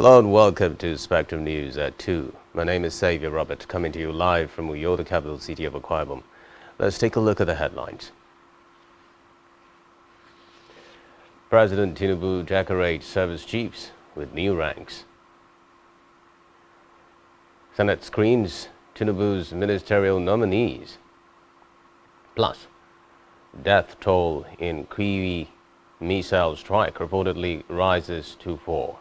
Hello and welcome to Spectrum News at 2. My name is Xavier Robert, coming to you live from Uyo, the capital city of Akwa Ibom. Let's take a look at the headlines. President Tinubu decorates service chiefs with new ranks. Senate screens Tinubu's ministerial nominees. Plus, death toll in Kiwi missile strike reportedly rises to 4.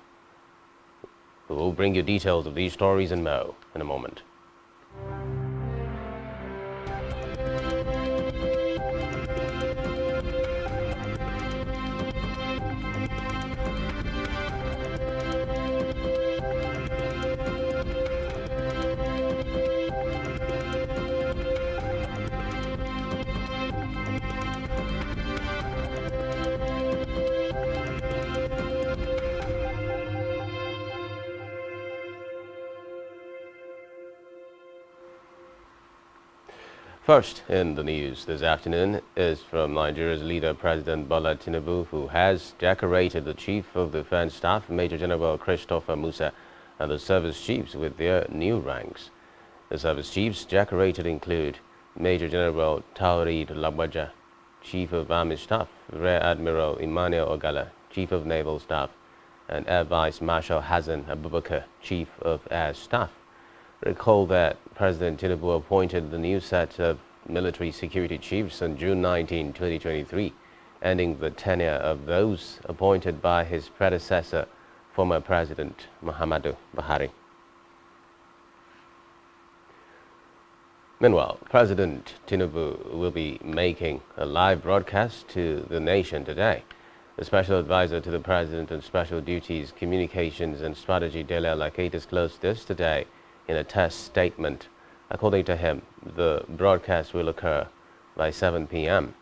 We will bring you details of these stories and more in a moment. First in the news this afternoon is from Nigeria's leader, President Bola Tinubu, who has decorated the Chief of Defense Staff, Major General Christopher Musa, and the service chiefs with their new ranks. The service chiefs decorated include Major General Taurid Lagbaja, Chief of Army Staff, Rear Admiral Emmanuel Ogala, Chief of Naval Staff, and Air Vice Marshal Hassan Abubakar, Chief of Air Staff. Recall that President Tinubu appointed the new set of military security chiefs on June 19, 2023, ending the tenure of those appointed by his predecessor, former President Muhammadu Buhari. Meanwhile, President Tinubu will be making a live broadcast to the nation today. The Special Advisor to the President on Special Duties, Communications and Strategy, Dele Alake, disclosed this today in a test statement. According to him, the broadcast will occur by 7 p.m.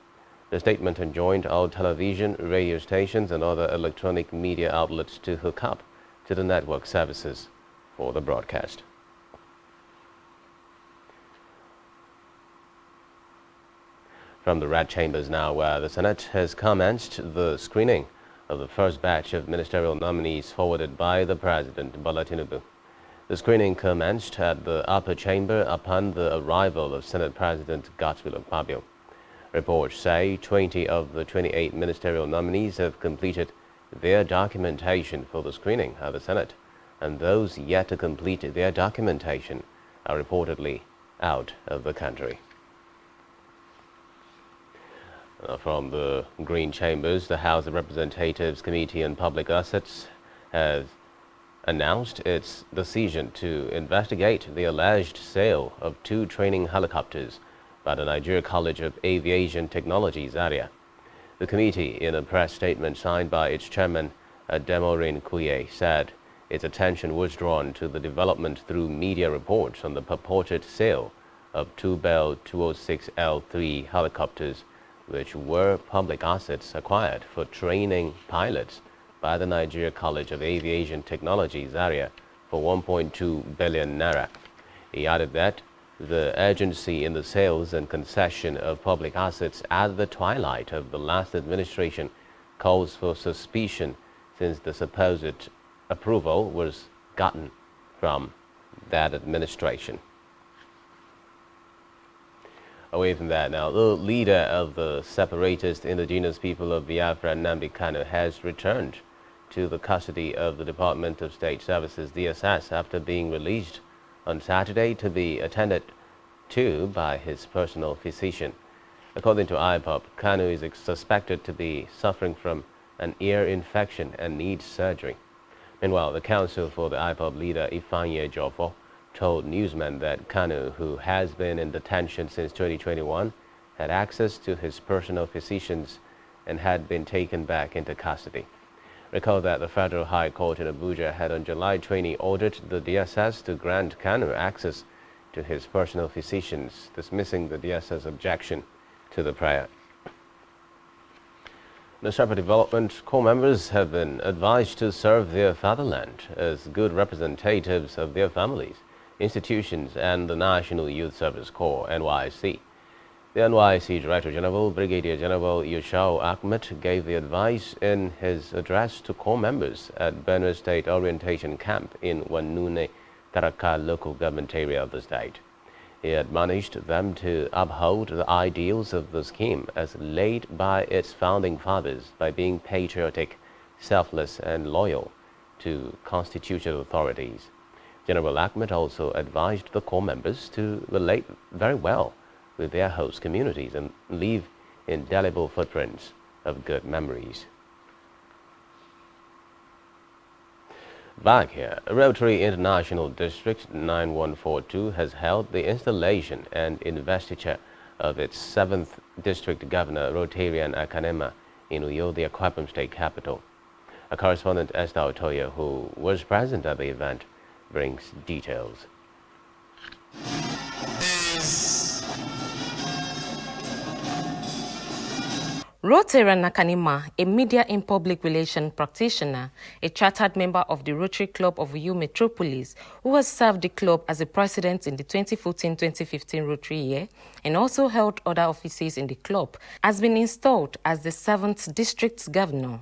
The statement enjoined all television, radio stations and other electronic media outlets to hook up to the network services for the broadcast. From the Red Chambers now, where the Senate has commenced the screening of the first batch of ministerial nominees forwarded by the President, Bola Tinubu. The screening commenced at the upper chamber upon the arrival of Senate President Godswill Akpabio. Reports say 20 of the 28 ministerial nominees have completed their documentation for the screening at the Senate, and those yet to complete their documentation are reportedly out of the country. From the Green Chambers, the House of Representatives Committee on Public Assets has announced its decision to investigate the alleged sale of 2 training helicopters by the Nigeria College of Aviation Technology, Zaria. The committee, in a press statement signed by its chairman, Ademorin Kuye, said its attention was drawn to the development through media reports on the purported sale of 2 Bell 206L3 helicopters, which were public assets acquired for training pilots by the Nigeria College of Aviation Technology, Zaria, for 1.2 billion naira. He added that the urgency in the sales and concession of public assets at the twilight of the last administration calls for suspicion, since the supposed approval was gotten from that administration. Away from that now, the leader of the separatist indigenous people of Biafra, Nnamdi Kanu, has returned to the custody of the Department of State Services, DSS, after being released on Saturday to be attended to by his personal physician. According to IPOB, Kanu is suspected to be suffering from an ear infection and needs surgery. Meanwhile, the counsel for the IPOB leader, Ifeanyi Ejiofor, told newsmen that Kanu, who has been in detention since 2021, had access to his personal physicians and had been taken back into custody. Recall that the Federal High Court in Abuja had on July 20 ordered the DSS to grant Kanu access to his personal physicians, dismissing the DSS objection to the prayer. In a separate development, corps members have been advised to serve their fatherland as good representatives of their families, institutions, and the National Youth Service Corps, NYSC. The NYC Director General, Brigadier General Yushau Ahmed, gave the advice in his address to corps members at Benue State Orientation Camp in Wanune, Taraka local government area of the state. He admonished them to uphold the ideals of the scheme as laid by its founding fathers by being patriotic, selfless and loyal to constitutional authorities. General Ahmed also advised the corps members to relate very well with their host communities and leave indelible footprints of good memories. Back here, Rotary International District 9142 has held the installation and investiture of its 7th District Governor, Rotarian Akanema, in Uyo, the Akwa State capital. A correspondent, Esther Otoya, who was present at the event, brings details. Rotarian Akanema, a media and public relations practitioner, a chartered member of the Rotary Club of Uyo Metropolis, who has served the club as a president in the 2014-2015 Rotary year and also held other offices in the club, has been installed as the 7th District Governor.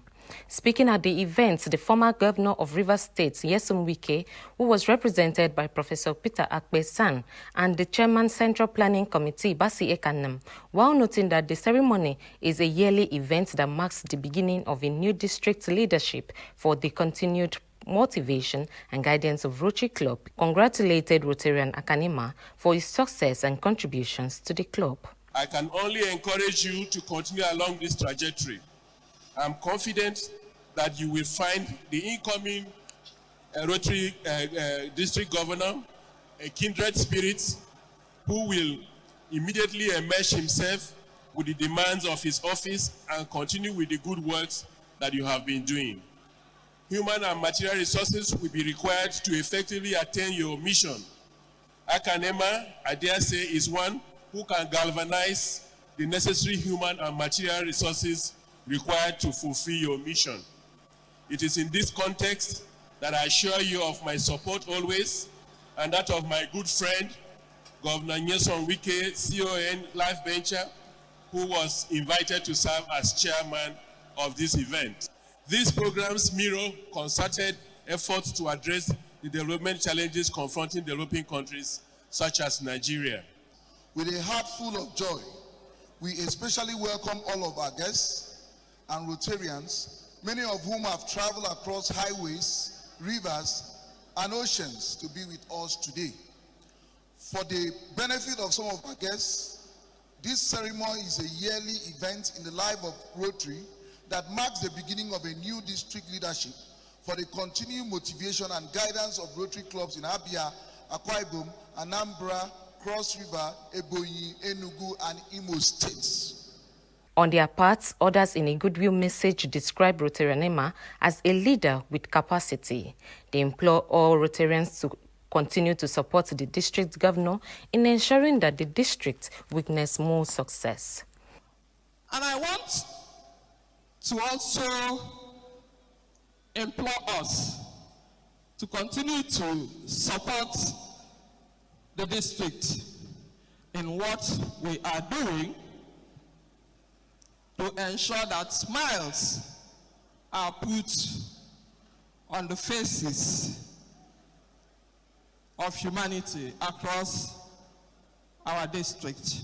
Speaking at the event, the former governor of Rivers State, Nyesom Wike, who was represented by Professor Peter Akpe-San and the chairman Central Planning Committee, Basi Ekanam, while noting that the ceremony is a yearly event that marks the beginning of a new district leadership for the continued motivation and guidance of Rotary Club, congratulated Rotarian Akanema for his success and contributions to the club. I can only encourage you to continue along this trajectory. I'm confident that you will find the incoming Rotary District Governor a kindred spirit who will immediately immerse himself with the demands of his office and continue with the good works that you have been doing. Human and material resources will be required to effectively attain your mission. Akanema, I dare say, is one who can galvanize the necessary human and material resources required to fulfill your mission. It is in this context that I assure you of my support always and that of my good friend, Governor Nyesom Wike, CON Life Venture, who was invited to serve as chairman of this event. These programs mirror concerted efforts to address the development challenges confronting developing countries such as Nigeria. With a heart full of joy, we especially welcome all of our guests and Rotarians, many of whom have traveled across highways, rivers, and oceans to be with us today. For the benefit of some of our guests, this ceremony is a yearly event in the life of Rotary that marks the beginning of a new district leadership for the continued motivation and guidance of Rotary clubs in Abia, Akwa Ibom, Anambra, Cross River, Ebonyi, Enugu, and Imo states. On their parts, others in a goodwill message describe Rotarianema as a leader with capacity. They implore all Rotarians to continue to support the district governor in ensuring that the district witness more success. And I want to also implore us to continue to support the district in what we are doing to ensure that smiles are put on the faces of humanity across our district.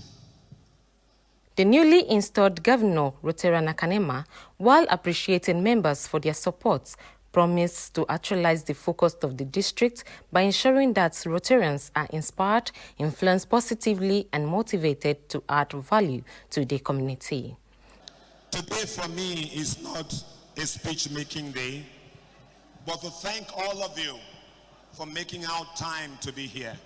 The newly installed Governor, Rotarian Akanema, while appreciating members for their support, promised to actualize the focus of the district by ensuring that Rotarians are inspired, influenced positively, and motivated to add value to the community. Today for me is not a speech-making day, but to thank all of you for making out time to be here.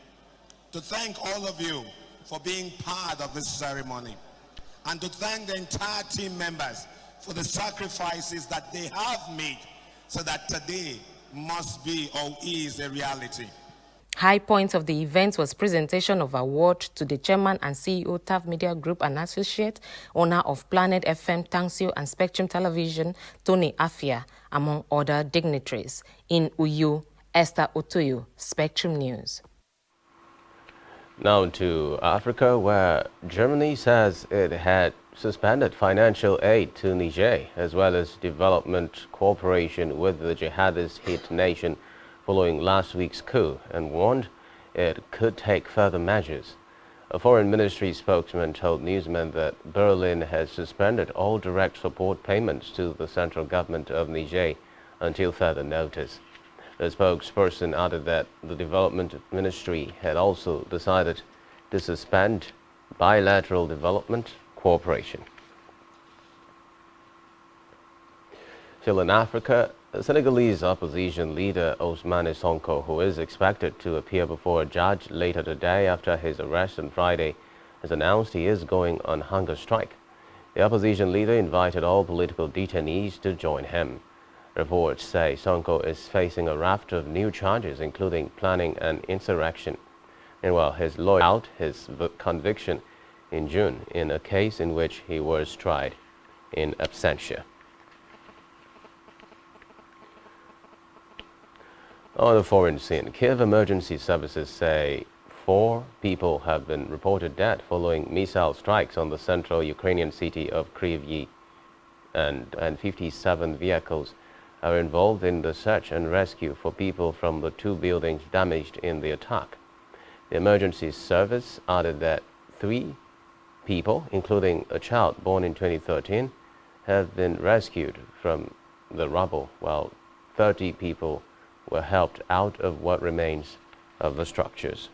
To thank all of you for being part of this ceremony. And to thank the entire team members for the sacrifices that they have made so that today must be or is a reality. High point of the event was presentation of award to the chairman and CEO TAF Media Group and Associate, owner of Planet FM, Tangsio and Spectrum Television, Tony Afia, among other dignitaries. In Uyo, Esther Otoyo, Spectrum News. Now to Africa, where Germany says it had suspended financial aid to Niger, as well as development cooperation with the jihadist-hit nation following last week's coup, and warned it could take further measures. A foreign ministry spokesman told newsmen that Berlin has suspended all direct support payments to the central government of Niger until further notice. The spokesperson added that the development ministry had also decided to suspend bilateral development cooperation. Still in Africa, Senegalese opposition leader Ousmane Sonko, who is expected to appear before a judge later today after his arrest on Friday, has announced he is going on hunger strike. The opposition leader invited all political detainees to join him. Reports say Sonko is facing a raft of new charges, including planning an insurrection. Meanwhile, his lawyer out his conviction in June in a case in which he was tried in absentia. On the foreign scene, Kiev emergency services say 4 people have been reported dead following missile strikes on the central Ukrainian city of Kryvyi, and 57 vehicles are involved in the search and rescue for people from the 2 buildings damaged in the attack. The emergency service added that 3 people, including a child born in 2013, have been rescued from the rubble, while 30 people were helped out of what remains of the structures.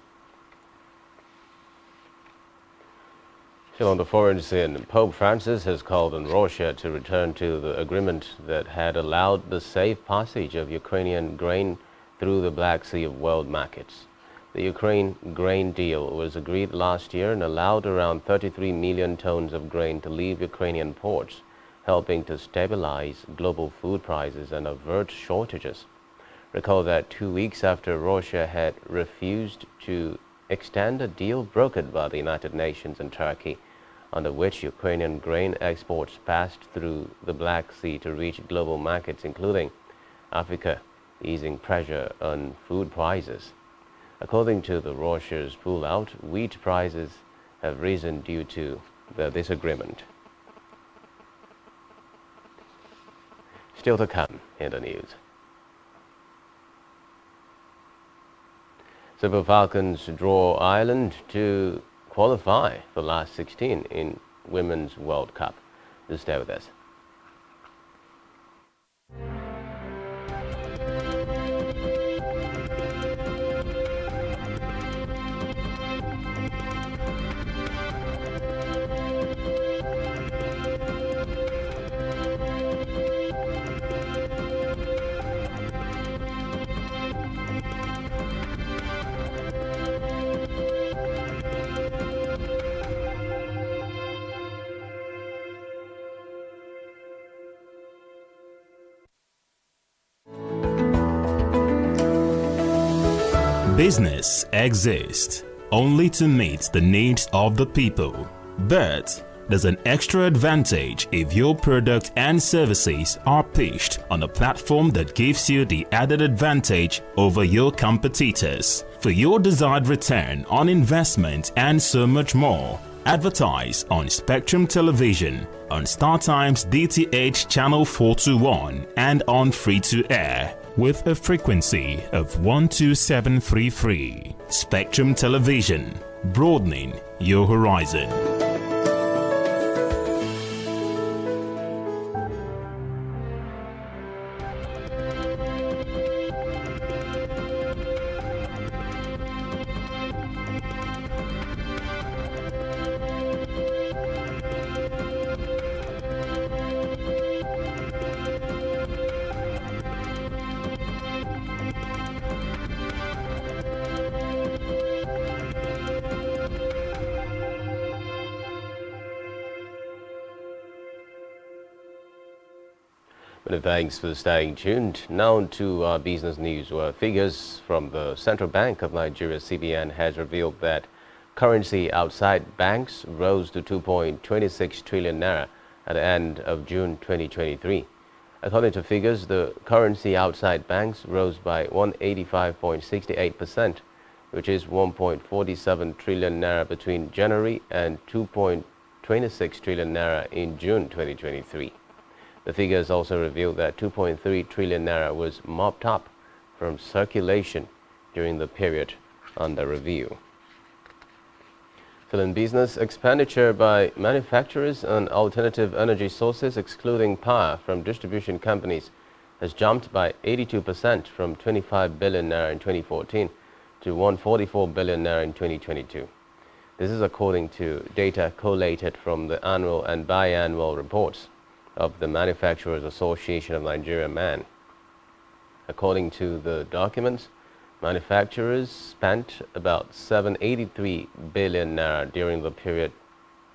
Still on the foreign scene, Pope Francis has called on Russia to return to the agreement that had allowed the safe passage of Ukrainian grain through the Black Sea of world markets. The Ukraine grain deal was agreed last year and allowed around 33 million tons of grain to leave Ukrainian ports, helping to stabilize global food prices and avert shortages. Recall that 2 weeks after Russia had refused to extend a deal brokered by the United Nations and Turkey, under which Ukrainian grain exports passed through the Black Sea to reach global markets, including Africa, easing pressure on food prices. According to the Russia's pullout, wheat prices have risen due to the disagreement. Still to come in the news. Super Falcons draw Ireland to qualify for last 16 in Women's World Cup. Do stay with us. Business exists only to meet the needs of the people, but there's an extra advantage if your product and services are pitched on a platform that gives you the added advantage over your competitors. For your desired return on investment and so much more, advertise on Spectrum Television, on StarTime's DTH Channel 421 and on free-to-air with a frequency of 12733. Spectrum Television, broadening your horizon. Many thanks for staying tuned. Now to our business news, where figures from the Central Bank of Nigeria, CBN, has revealed that currency outside banks rose to 2.26 trillion naira at the end of June 2023. According to figures, the currency outside banks rose by 185.68%, which is 1.47 trillion naira between January and 2.26 trillion naira in June 2023. The figures also revealed that 2.3 trillion naira was mopped up from circulation during the period under review. In business, expenditure by manufacturers on alternative energy sources, excluding power from distribution companies, has jumped by 82% from 25 billion naira in 2014 to 144 billion naira in 2022. This is according to data collated from the annual and biannual reports of the Manufacturers Association of Nigeria (MAN). According to the documents, manufacturers spent about 783 billion naira during the period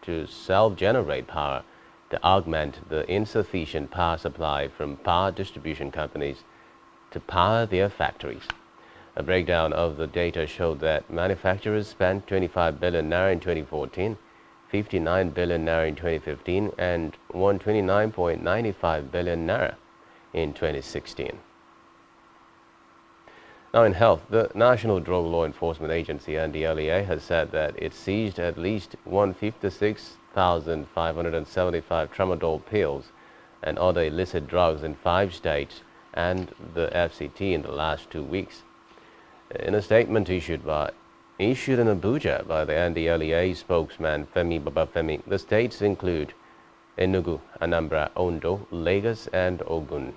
to self-generate power to augment the insufficient power supply from power distribution companies to power their factories. A breakdown of the data showed that manufacturers spent 25 billion naira in 2014, 59 billion naira in 2015, and 129.95 billion naira in 2016. Now in health, the National Drug Law Enforcement Agency (NDLEA) has said that it seized at least 156,575 tramadol pills and other illicit drugs in 5 states and the FCT in the last 2 weeks. In a statement issued in Abuja by the NDLEA spokesman Femi Babafemi, the states include Enugu, Anambra, Ondo, Lagos, and Ogun.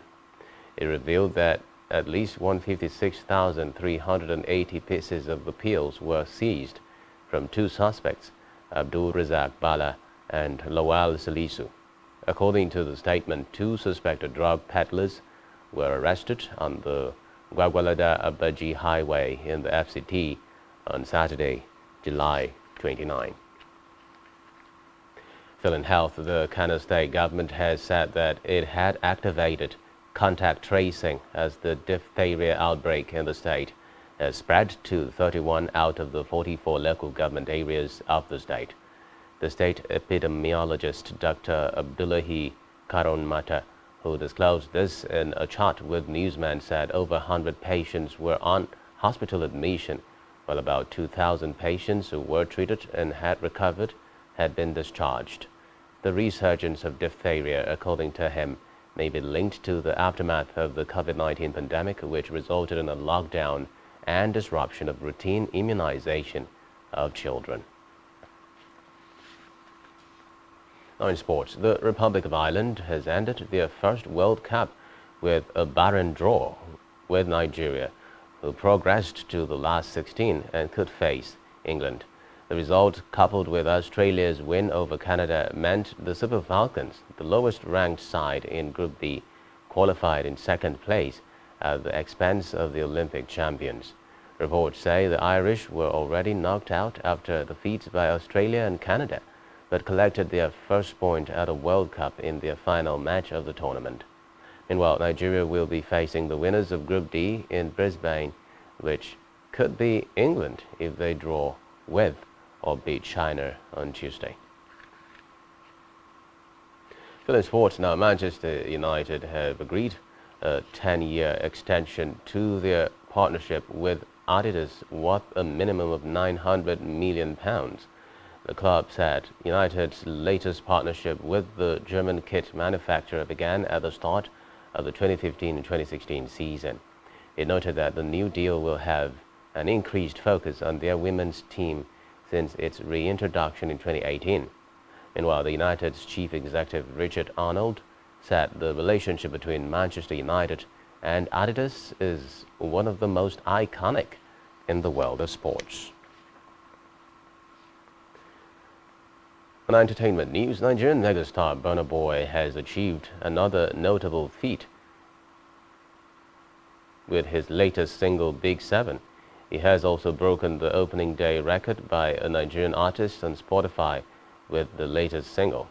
It revealed that at least 156,380 pieces of the pills were seized from 2 suspects, Abdul Razak Bala and Lawal Salisu. According to the statement, 2 suspected drug peddlers were arrested on the Gwagwalada-Abaji Highway in the FCT on Saturday, July 29. Still in health, the Kano State government has said that it had activated contact tracing as the diphtheria outbreak in the state has spread to 31 out of the 44 local government areas of the state. The state epidemiologist Dr. Abdullahi Karon Mata, who disclosed this in a chat with newsmen, said over 100 patients were on hospital admission, while about 2,000 patients who were treated and had recovered had been discharged. The resurgence of diphtheria, according to him, may be linked to the aftermath of the COVID-19 pandemic, which resulted in a lockdown and disruption of routine immunization of children. Now in sports, the Republic of Ireland has ended their first World Cup with a barren draw with Nigeria, who progressed to the last 16 and could face England. The result, coupled with Australia's win over Canada, meant the Super Falcons, the lowest-ranked side in Group B, qualified in 2nd place at the expense of the Olympic champions. Reports say the Irish were already knocked out after defeats by Australia and Canada, but collected their first point at a World Cup in their final match of the tournament. Meanwhile, Nigeria will be facing the winners of Group D in Brisbane, which could be England if they draw with or beat China on Tuesday. Still in sports now, Manchester United have agreed a 10-year extension to their partnership with Adidas worth a minimum of £900 million. The club said United's latest partnership with the German kit manufacturer began at the start of the 2015 and 2016 season. It noted that the new deal will have an increased focus on their women's team since its reintroduction in 2018. Meanwhile, the United's chief executive Richard Arnold said the relationship between Manchester United and Adidas is one of the most iconic in the world of sports. On entertainment news, Nigerian megastar Burna Boy has achieved another notable feat with his latest single, Big 7. He has also broken the opening day record by a Nigerian artist on Spotify with the latest single.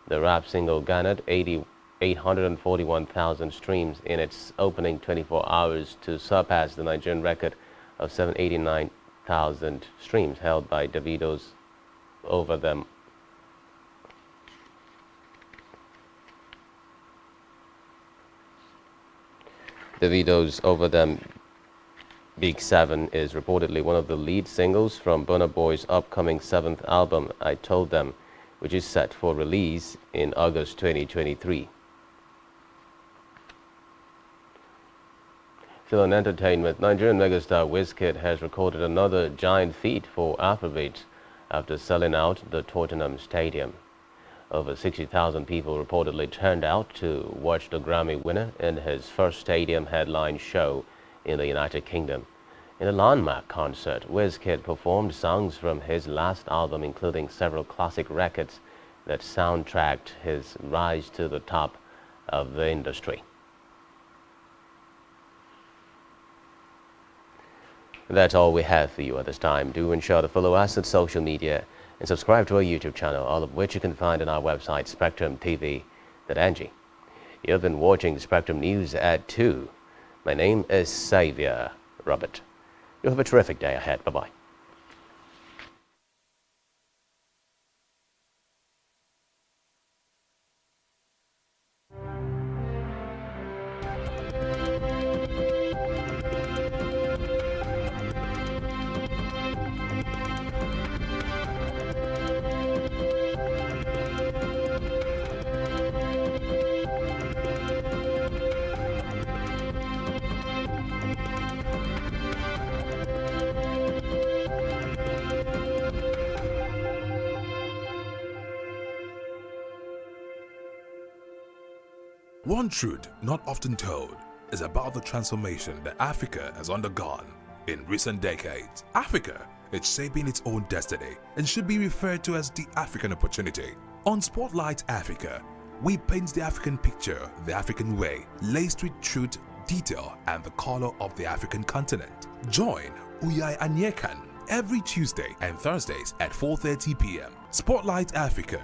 The rap single garnered 841,000 streams in its opening 24 hours to surpass the Nigerian record of 789,000 streams held by Davido's Over Them. Big 7 is reportedly one of the lead singles from Burna Boy's upcoming 7th album, I Told Them, which is set for release in August 2023. Still in entertainment, Nigerian megastar Wizkid has recorded another giant feat for Afrobeat after selling out the Tottenham Stadium. Over 60,000 people reportedly turned out to watch the Grammy winner in his first stadium headline show in the United Kingdom. In a landmark concert, Wizkid performed songs from his last album, including several classic records that soundtracked his rise to the top of the industry. That's all we have for you at this time. Do ensure to follow us on social media and subscribe to our YouTube channel, all of which you can find on our website, spectrumtv.ng. You've been watching Spectrum News at 2. My name is Xavier Robert. You have a terrific day ahead. Bye-bye. One truth not often told is about the transformation that Africa has undergone in recent decades. Africa is shaping its own destiny and should be referred to as the African opportunity. On Spotlight Africa, we paint the African picture the African way, laced with truth, detail, and the color of the African continent. Join Uyai Anyekan every Tuesday and Thursdays at 4:30 p.m. Spotlight Africa,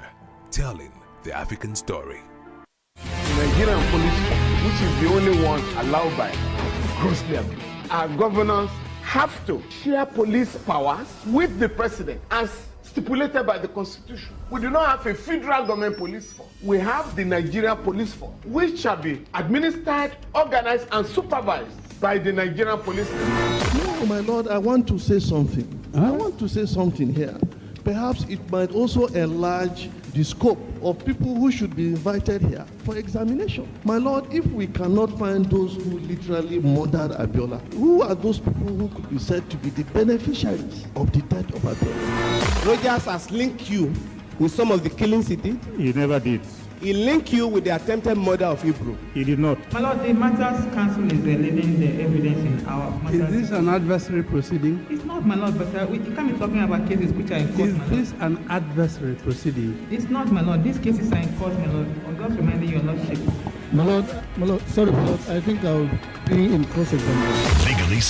telling the African story. Nigerian police, which is the only one allowed by grossly abused. Our governors have to share police powers with the president as stipulated by the constitution. We do not have a federal government police force. We have the Nigerian police force, which shall be administered, organized, and supervised by the Nigerian police force. No, my lord, I want to say something. I want to say something here. Perhaps it might also enlarge the scope of people who should be invited here for examination. My lord, if we cannot find those who literally murdered Abiola, who are those people who could be said to be the beneficiaries of the death of Abiola? Rogers has linked you with some of the killings he did. He never did. He linked you with the attempted murder of Hebrew. He did not. My lord, the Matters Council is leading the evidence in our matters. Is this an adversary proceeding? It's not, my lord, but you can't be talking about cases which are in court. Is this an adversary proceeding? It's not, my lord. These cases are in court, my lord. I'm just reminding you, your lordship. My lord, sorry, my lord. I think I'll be in cross-examination. Legally